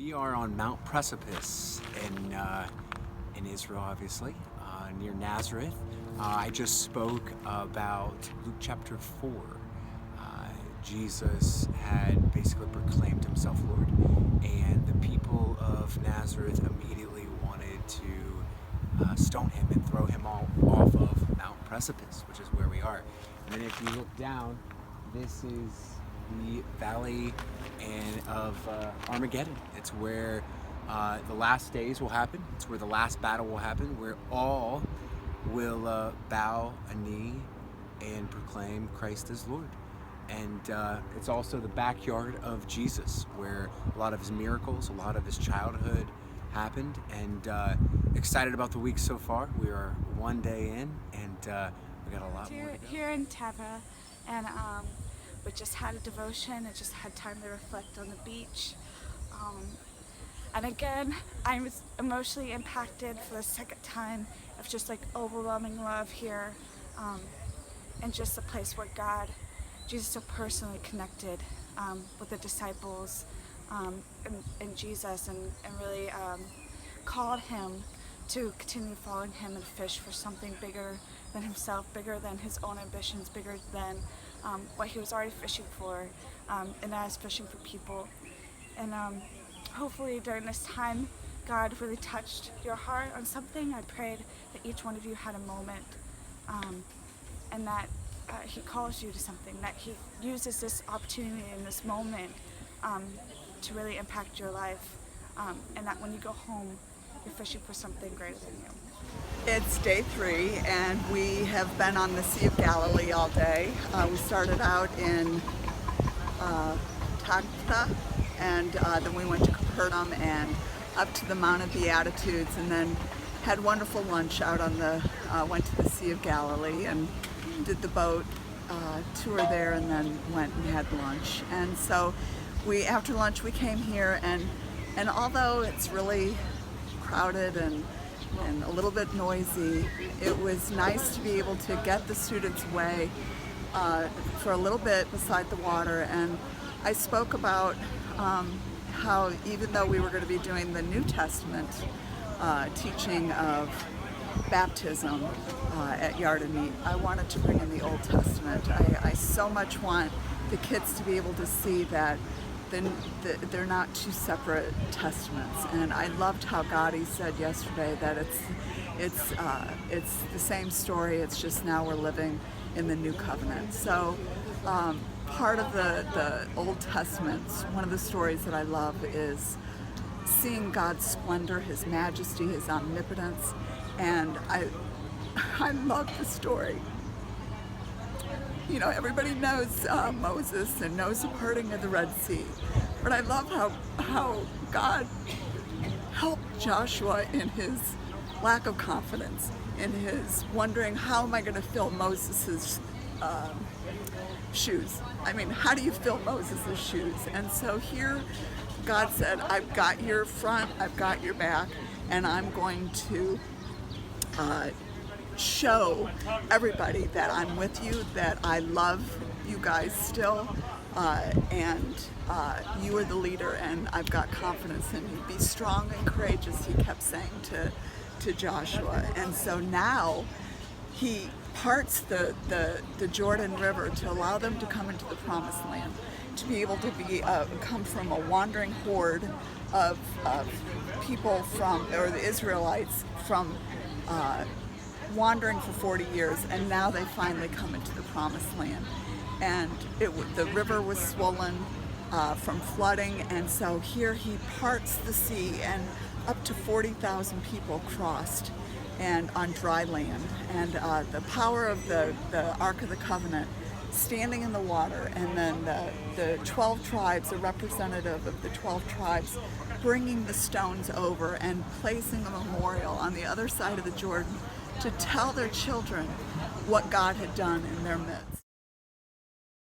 We are on Mount Precipice in Israel, obviously, near Nazareth. I just spoke about Luke chapter 4. Jesus had basically proclaimed himself Lord, and the people of Nazareth immediately wanted to stone him and throw him off of Mount Precipice, which is where we are. And then if you look down, this is the valley of Armageddon. It's where the last days will happen. It's where the last battle will happen, where all will bow a knee and proclaim Christ as Lord. And it's also the backyard of Jesus, where a lot of his miracles, a lot of his childhood happened. And excited about the week so far. We are one day in, and we got a lot more to go. Here in Teva, and we just had a devotion. I just had time to reflect on the beach. And again, I was emotionally impacted for the second time of just like overwhelming love here, and just a place where Jesus so personally connected with the disciples and Jesus, and really called him to continue following him and fish for something bigger than himself, bigger than his own ambitions, bigger than what he was already fishing for, and as fishing for people. And hopefully during this time, God really touched your heart on something. I prayed that each one of you had a moment, and that he calls you to something, that he uses this opportunity in this moment to really impact your life, and that when you go home, you're fishing for something greater than you. It's day 3, and we have been on the Sea of Galilee all day. We started out in Tagta, and then we went to Capernaum and up to the Mount of Beatitudes, and then had wonderful lunch out on went to the Sea of Galilee and did the boat tour there, and then went and had lunch. And so after lunch we came here, and although it's really crowded and a little bit noisy, it was nice to be able to get the students away for a little bit beside the water. And I spoke about how even though we were going to be doing the New Testament teaching of baptism at Yard and Meat, I wanted to bring in the Old Testament. I so much want the kids to be able to see that they're not two separate testaments. And I loved how Gotti said yesterday that it's the same story. It's just now we're living in the new covenant. So part of the Old Testament, one of the stories that I love is seeing God's splendor, his majesty, his omnipotence. And I love the story. You know, everybody knows Moses and knows the parting of the Red Sea. But I love how God helped Joshua in his lack of confidence, in his wondering, how am I going to fill Moses's shoes? I mean, how do you fill Moses's shoes? And so here God said, I've got your front, I've got your back, and I'm going to show everybody that I'm with you, that I love you guys still, and you are the leader, and I've got confidence in you. Be strong and courageous, he kept saying to Joshua. And so now he parts the Jordan River to allow them to come into the Promised Land, to be able to come from a wandering horde of people or the Israelites from wandering for 40 years, and now they finally come into the Promised Land. And the river was swollen from flooding, and so here he parts the sea, and up to 40,000 people crossed and on dry land. And the power of the Ark of the Covenant standing in the water, and then the 12 tribes, a representative of the 12 tribes, bringing the stones over and placing a memorial on the other side of the Jordan to tell their children what God had done in their midst.